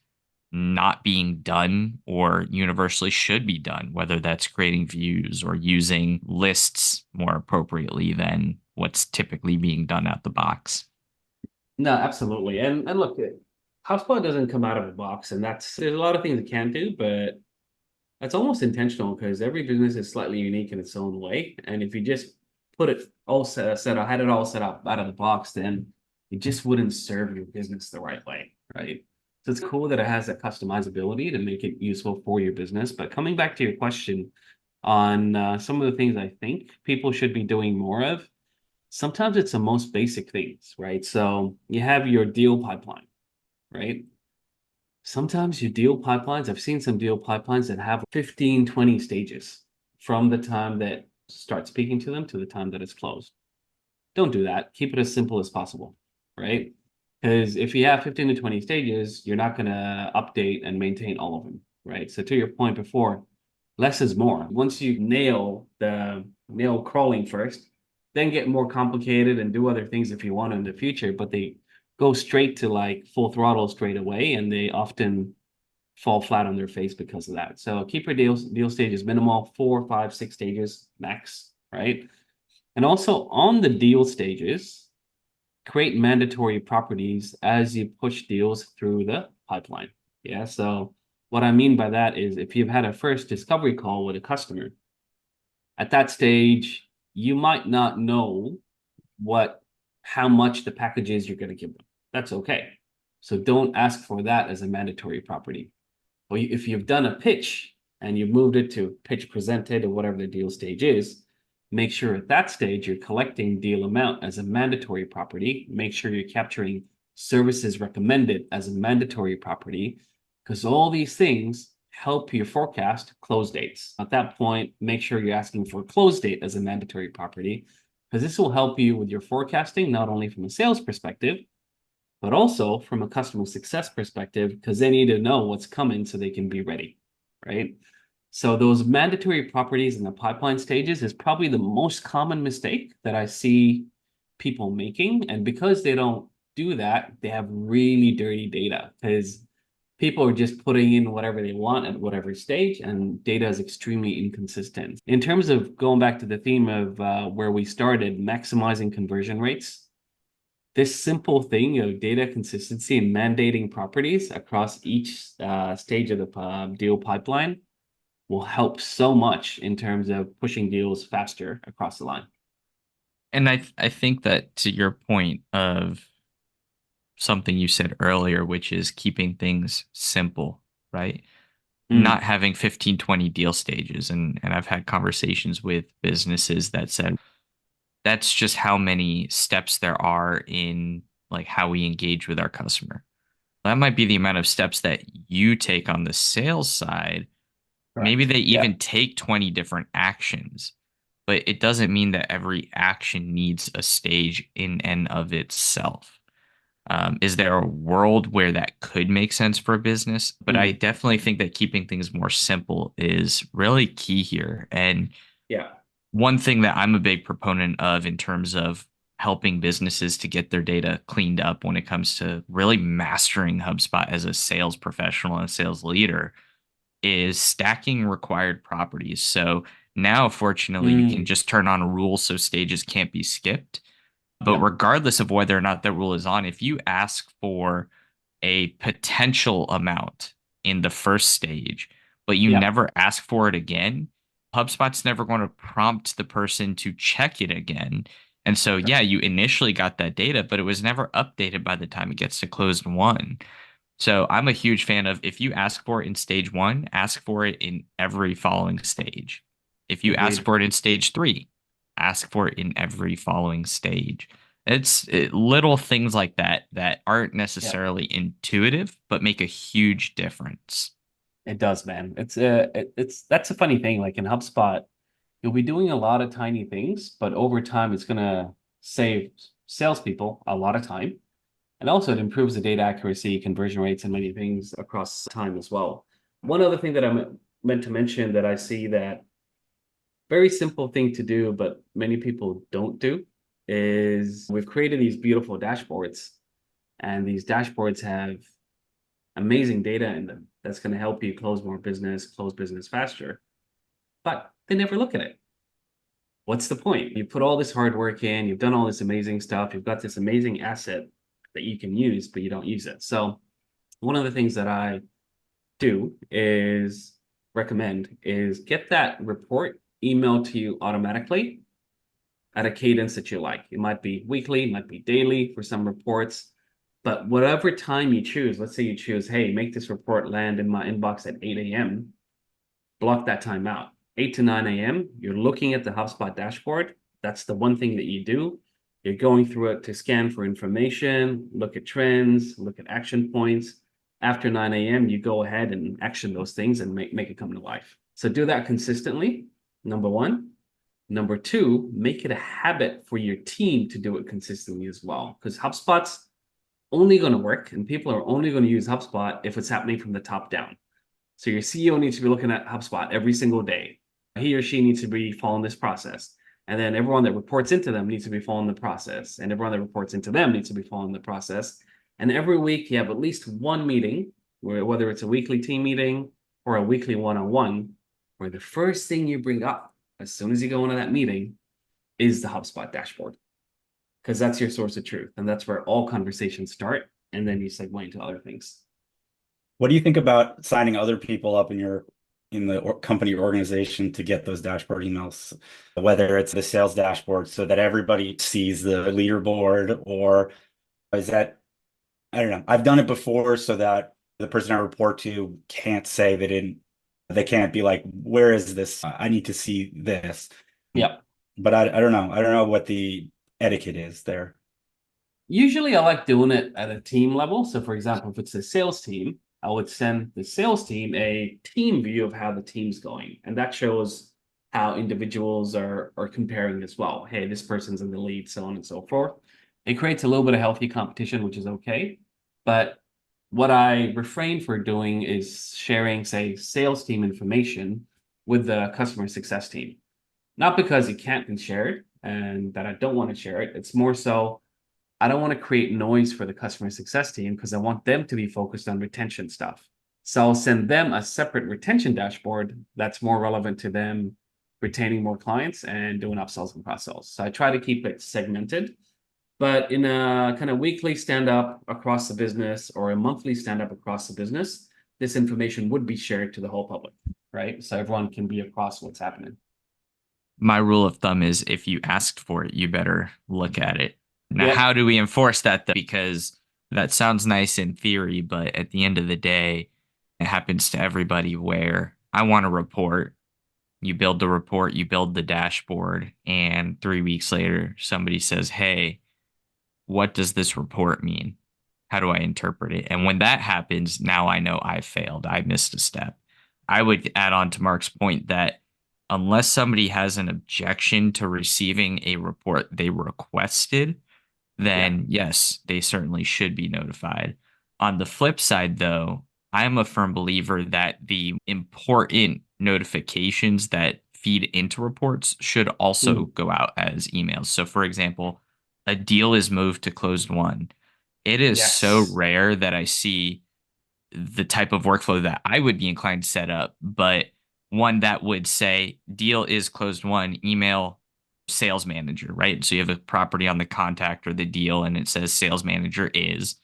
not being done or universally should be done, whether that's creating views or using lists more appropriately than what's typically being done out the box. No, absolutely. And look, HubSpot doesn't come out of a box, and there's a lot of things it can do, but that's almost intentional because every business is slightly unique in its own way. And if you just put it all had it all set up out of the box, then it just wouldn't serve your business the right way, right? So it's cool that it has that customizability to make it useful for your business. But coming back to your question on some of the things I think people should be doing more of, sometimes it's the most basic things, right? So you have your deal pipeline, right? Sometimes your deal pipelines, I've seen some deal pipelines that have 15, 20 stages from the time that start speaking to them to the time that it's closed. Don't do that. Keep it as simple as possible, right? Because if you have 15 to 20 stages, you're not going to update and maintain all of them, right? So to your point before, less is more. Once you nail crawling first, then get more complicated and do other things if you want in the future, but they go straight to like full throttle straight away, and they often fall flat on their face because of that. So keep your deal stages minimal, 4, 5, 6 stages max, right? And also on the deal stages, create mandatory properties as you push deals through the pipeline. Yeah. So what I mean by that is if you've had a first discovery call with a customer, at that stage, you might not know how much the package is you're going to give them. That's okay. So don't ask for that as a mandatory property. Or if you've done a pitch and you've moved it to pitch presented or whatever the deal stage is, make sure at that stage you're collecting deal amount as a mandatory property. Make sure you're capturing services recommended as a mandatory property, because all these things help you forecast close dates. At that point, make sure you're asking for close date as a mandatory property, because this will help you with your forecasting, not only from a sales perspective, but also from a customer success perspective, because they need to know what's coming so they can be ready, right? So those mandatory properties in the pipeline stages is probably the most common mistake that I see people making. And because they don't do that, they have really dirty data, because people are just putting in whatever they want at whatever stage, and data is extremely inconsistent. In terms of going back to the theme of where we started, maximizing conversion rates, this simple thing of data consistency and mandating properties across each stage of the deal pipeline will help so much in terms of pushing deals faster across the line. And I think that to your point of something you said earlier, which is keeping things simple, right? Not having 15, 20 deal stages. And I've had conversations with businesses that said that's just how many steps there are in like how we engage with our customer. That might be the amount of steps that you take on the sales side. Maybe Correct. they Yeah. even take 20 different actions, but it doesn't mean that every action needs a stage in and of itself. Is there a world where that could make sense for a business? But I definitely think that keeping things more simple is really key here. And Yeah. one thing that I'm a big proponent of in terms of helping businesses to get their data cleaned up when it comes to really mastering HubSpot as a sales professional and a sales leader is stacking required properties. So now, fortunately, you can just turn on a rule so stages can't be skipped. But Yep. regardless of whether or not that rule is on, if you ask for a potential amount in the first stage, but you Yep. never ask for it again, HubSpot's never going to prompt the person to check it again. And so, yeah, you initially got that data, but it was never updated by the time it gets to closed one. So I'm a huge fan of if you ask for it in stage one, ask for it in every following stage. If you ask Agreed. for it in stage three, ask for it in every following stage. Little things like that that aren't Yep. necessarily intuitive, but make a huge difference. It does, man. It's that's a funny thing. Like in HubSpot, you'll be doing a lot of tiny things, but over time, it's gonna save salespeople a lot of time. And also, it improves the data accuracy, conversion rates, and many things across time as well. One other thing that I meant to mention that I see that very simple thing to do, but many people don't do, is we've created these beautiful dashboards, and these dashboards have amazing data in them that's going to help you close business faster, but they never look at it. What's the point? You put all this hard work in, you've done all this amazing stuff, you've got this amazing asset that you can use, but you don't use it. So one of the things that I do is recommend is get that report emailed to you automatically at a cadence that you like. It might be weekly, it might be daily for some reports, but whatever time you choose, let's say you choose, hey, make this report land in my inbox at 8 a.m., block that time out. 8 to 9 a.m., you're looking at the HubSpot dashboard. That's the one thing that you do. You're going through it to scan for information, look at trends, look at action points. After 9 a.m., you go ahead and action those things and make it come to life. So do that consistently, number one. Number two, make it a habit for your team to do it consistently as well, because HubSpot's only going to work and people are only going to use HubSpot if it's happening from the top down. So your CEO needs to be looking at HubSpot every single day. He or she needs to be following this process. And then everyone that reports into them needs to be following the process. And everyone that reports into them needs to be following the process. And every week you have at least one meeting, whether it's a weekly team meeting or a weekly one-on-one, where the first thing you bring up as soon as you go into that meeting is the HubSpot dashboard. Because that's your source of truth. And that's where all conversations start. And then you segue into other things. What do you think about signing other people up in the company or organization to get those dashboard emails, whether it's the sales dashboard so that everybody sees the leaderboard, or is that, I don't know. I've done it before so that the person I report to can't say they can't be like, where is this? I need to see this. Yeah. But I don't know. I don't know what the etiquette is there. Usually I like doing it at a team level. So for example, if it's a sales team, I would send the sales team a team view of how the team's going. And that shows how individuals are comparing as well. Hey, this person's in the lead, so on and so forth. It creates a little bit of healthy competition, which is okay. But what I refrain for doing is sharing, say, sales team information with the customer success team. Not because it can't be shared and that I don't want to share it. It's more so I don't want to create noise for the customer success team because I want them to be focused on retention stuff. So I'll send them a separate retention dashboard that's more relevant to them retaining more clients and doing upsells and cross-sells. So I try to keep it segmented, but in a kind of weekly stand-up across the business or a monthly stand-up across the business, this information would be shared to the whole public, right? So everyone can be across what's happening. My rule of thumb is if you asked for it, you better look at it. Now, Yep. how do we enforce that, though? Because that sounds nice in theory, but at the end of the day, it happens to everybody where I want a report. You build the report, you build the dashboard, and 3 weeks later, somebody says, hey, what does this report mean? How do I interpret it? And when that happens, now I know I failed. I missed a step. I would add on to Mark's point that unless somebody has an objection to receiving a report they requested, then yes, they certainly should be notified. On the flip side, though, I'm a firm believer that the important notifications that feed into reports should also go out as emails. So, for example, a deal is moved to closed won. It is so rare that I see the type of workflow that I would be inclined to set up, but one that would say deal is closed won, email sales manager, right? So you have a property on the contact or the deal and it says sales manager is,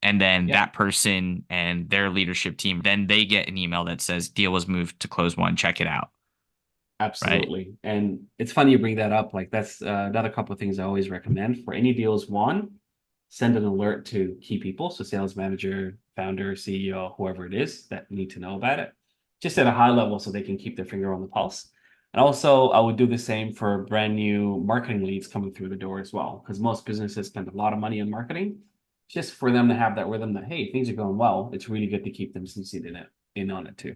and then that person and their leadership team, then they get an email that says deal was moved to close one, check it out. Absolutely. Right? And it's funny you bring that up. Like that's another couple of things I always recommend for any deals won, send an alert to key people. So sales manager, founder, CEO, whoever it is that need to know about it, just at a high level so they can keep their finger on the pulse. And also I would do the same for brand new marketing leads coming through the door as well, because most businesses spend a lot of money on marketing. Just for them to have that rhythm that, hey, things are going well, it's really good to keep them CC'd in on it too.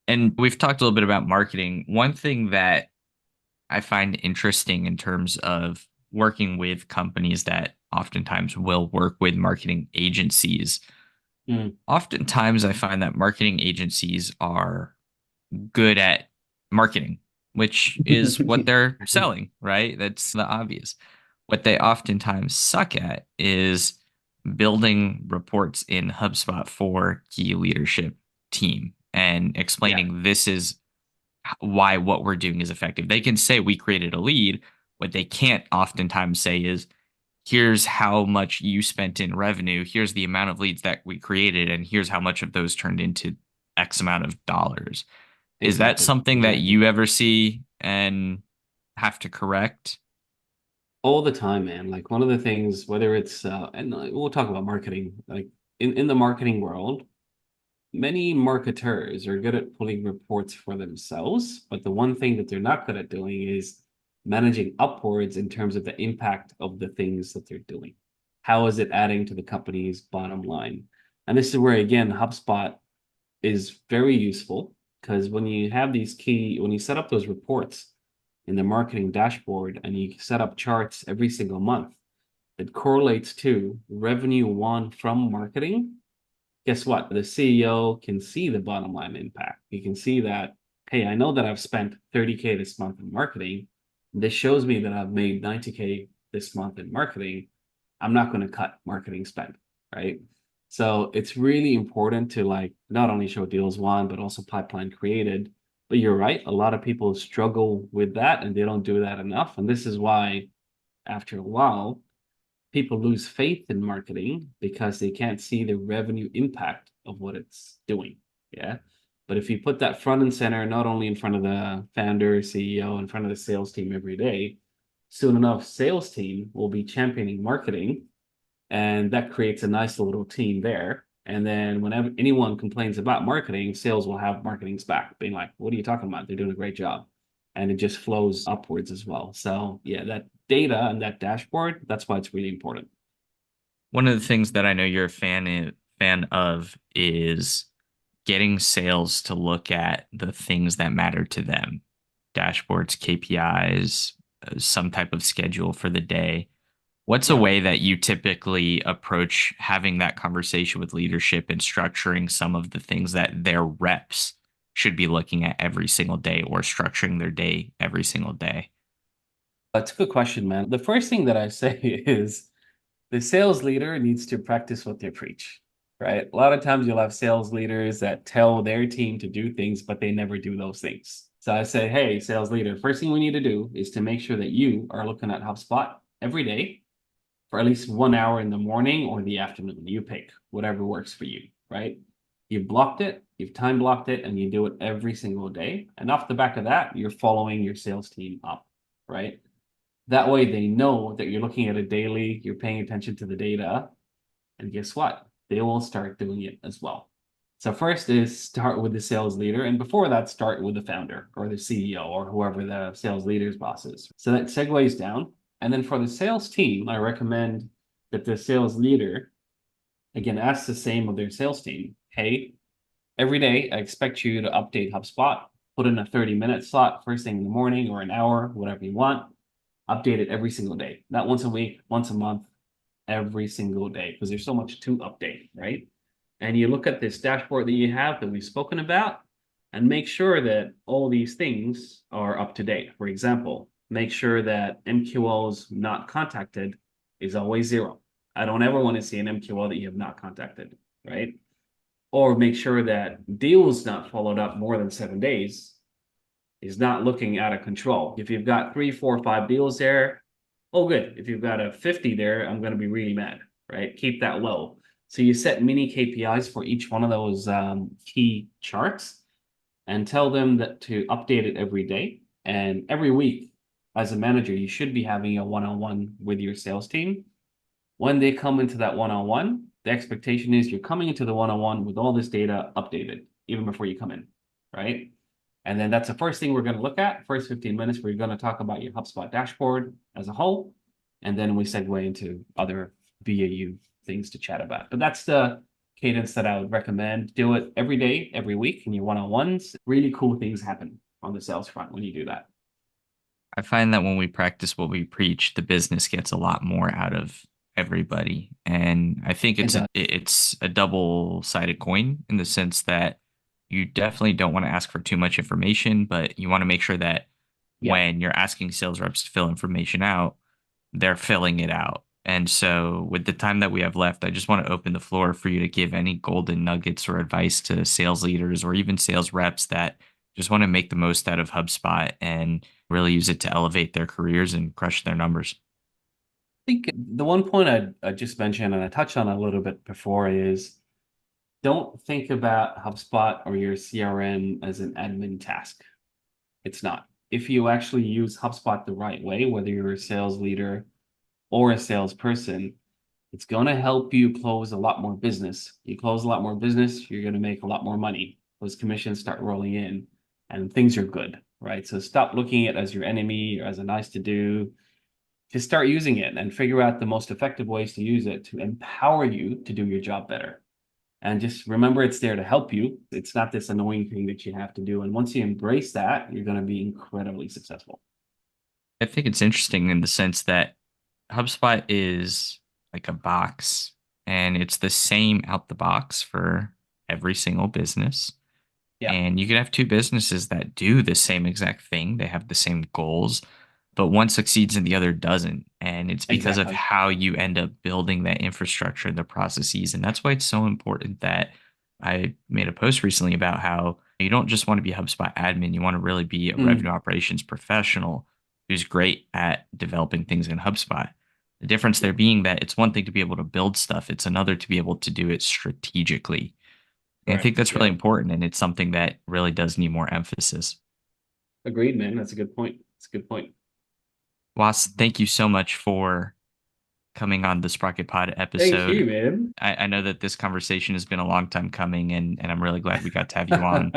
And we've talked a little bit about marketing. One thing that I find interesting in terms of working with companies that oftentimes will work with marketing agencies, oftentimes I find that marketing agencies are good at marketing, which is what they're selling, right? That's the obvious. What they oftentimes suck at is building reports in HubSpot for key leadership team and Yeah, explaining this is why what we're doing is effective. They can say we created a lead. What they can't oftentimes say is, here's how much you spent in revenue. Here's the amount of leads that we created, and here's how much of those turned into X amount of dollars. Is that exactly. something that Exactly. you ever see and have to correct? All the time, man. Like one of the things, whether it's and we'll talk about marketing, like in the marketing world, many marketers are good at pulling reports for themselves, but the one thing that they're not good at doing is managing upwards in terms of the impact of the things that they're doing. How is it adding to the company's bottom line? And this is where, again, HubSpot is very useful because when you set up those reports in the marketing dashboard and you set up charts every single month, it correlates to revenue won from marketing. Guess what? The CEO can see the bottom line impact. He can see that, hey, I know that I've spent 30K this month in marketing. This shows me that I've made 90K this month in marketing. I'm not going to cut marketing spend, right? So it's really important to like not only show deals won, but also pipeline created. But you're right, a lot of people struggle with that and they don't do that enough. And this is why after a while, people lose faith in marketing because they can't see the revenue impact of what it's doing. Yeah. But if you put that front and center, not only in front of the founder, CEO, in front of the sales team every day, soon enough, sales team will be championing marketing. And that creates a nice little team there. And then whenever anyone complains about marketing, sales will have marketing's back, being like, what are you talking about? They're doing a great job. And it just flows upwards as well. So yeah, that data and that dashboard, that's why it's really important. One of the things that I know you're a fan of is getting sales to look at the things that matter to them. Dashboards, KPIs, some type of schedule for the day. What's a Yeah. way that you typically approach having that conversation with leadership and structuring some of the things that their reps should be looking at every single day or structuring their day every single day? That's a good question, man. The first thing that I say is the sales leader needs to practice what they preach, right? A lot of times you'll have sales leaders that tell their team to do things, but they never do those things. So I say, hey, sales leader, first thing we need to do is to make sure that you are looking at HubSpot every day for at least 1 hour in the morning or the afternoon. You pick whatever works for you, right? You've blocked it, you've time blocked it, and you do it every single day. And off the back of that, you're following your sales team up, right? That way they know that you're looking at it daily, you're paying attention to the data, and guess what? They will start doing it as well. So first is start with the sales leader, and before that, start with the founder or the CEO or whoever the sales leader's boss is. So that segues down. And then for the sales team, I recommend that the sales leader, again, ask the same of their sales team. Hey, every day I expect you to update HubSpot, put in a 30-minute slot first thing in the morning or an hour, whatever you want. Update it every single day, not once a week, once a month, every single day, because there's so much to update, right? And you look at this dashboard that you have that we've spoken about and make sure that all these things are up to date. For example, make sure that MQLs not contacted is always 0. I don't ever want to see an MQL that you have not contacted, right? Or make sure that deals not followed up more than 7 days is not looking out of control. If you've got 3, 4, 5 deals there, oh, good. If you've got a 50 there, I'm going to be really mad, right? Keep that low. So you set mini KPIs for each one of those key charts and tell them that to update it every day. And every week, as a manager, you should be having a one-on-one with your sales team. When they come into that one-on-one, the expectation is you're coming into the one-on-one with all this data updated, even before you come in, right? And then that's the first thing we're going to look at. First 15 minutes, we're going to talk about your HubSpot dashboard as a whole. And then we segue into other BAU things to chat about. But that's the cadence that I would recommend. Do it every day, every week in your one-on-ones. Really cool things happen on the sales front when you do that. I find that when we practice what we preach, the business gets a lot more out of everybody. And I think It it's does. a double-sided coin in the sense that you definitely don't want to ask for too much information, but you want to make sure that Yeah. when you're asking sales reps to fill information out, they're filling it out And so, with the time that we have left, I just want to open the floor for you to give any golden nuggets or advice to sales leaders or even sales reps that just want to make the most out of HubSpot and really use it to elevate their careers and crush their numbers. I think the one point I just mentioned, and I touched on a little bit before, is don't think about HubSpot or your CRM as an admin task. It's not. If you actually use HubSpot the right way, whether you're a sales leader or a salesperson, it's going to help you close a lot more business. You close a lot more business, you're going to make a lot more money. Those commissions start rolling in and things are good, right? So stop looking at it as your enemy or as a nice to do. Just start using it and figure out the most effective ways to use it to empower you to do your job better. And just remember it's there to help you. It's not this annoying thing that you have to do. And once you embrace that, you're going to be incredibly successful. I think it's interesting in the sense that HubSpot is like a box and it's the same out the box for every single business. Yeah, And you can have two businesses that do the same exact thing. They have the same goals, but one succeeds and the other doesn't. And it's because of exactly. how you end up building that infrastructure, the processes. And that's why it's so important that I made a post recently about how you don't just want to be a HubSpot admin, you want to really be a revenue operations professional who's great at developing things in HubSpot. The difference there being that it's one thing to be able to build stuff, it's another to be able to do it strategically. And I think Correct. that's Yeah. really important. And it's something that really does need more emphasis. Agreed, man. That's a good point. That's a good point. Was, thank you so much for coming on the SprocketPod Thank you, episode. man. I know that this conversation has been a long time coming, and I'm really glad we got to have you on.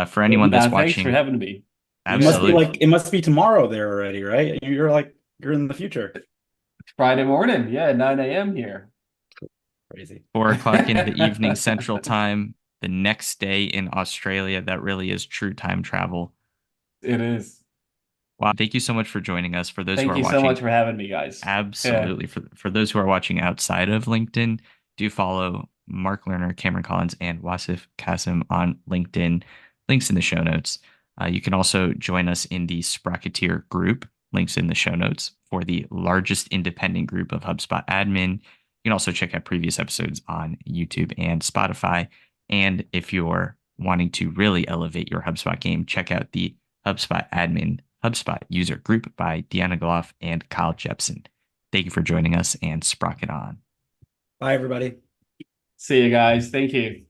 For anyone that's Thanks for watching, having me. It must be absolutely. like it must be tomorrow there already, right? You're in the future. Friday morning. Yeah, 9 a.m. here. Crazy. 4 o'clock in the evening Central Time, the next day in Australia. That really is true time travel. It is. Wow. Thank you so much for joining us. For those who Thank are you so much watching, for having me, guys. Yeah. absolutely. For those who are watching outside of LinkedIn, do follow Mark Lerner, Cameron Collins, and Wasif Kasim on LinkedIn. Links in the show notes. You can also join us in the Sprocketeer group. Links in the show notes for the largest independent group of HubSpot admin. You can also check out previous episodes on YouTube and Spotify. And if you're wanting to really elevate your HubSpot game, check out the HubSpot admin HubSpot user group by Deanna Gloff and Kyle Jepson. Thank you for joining us and Sprocket on. Bye, everybody. See you guys. Thank you.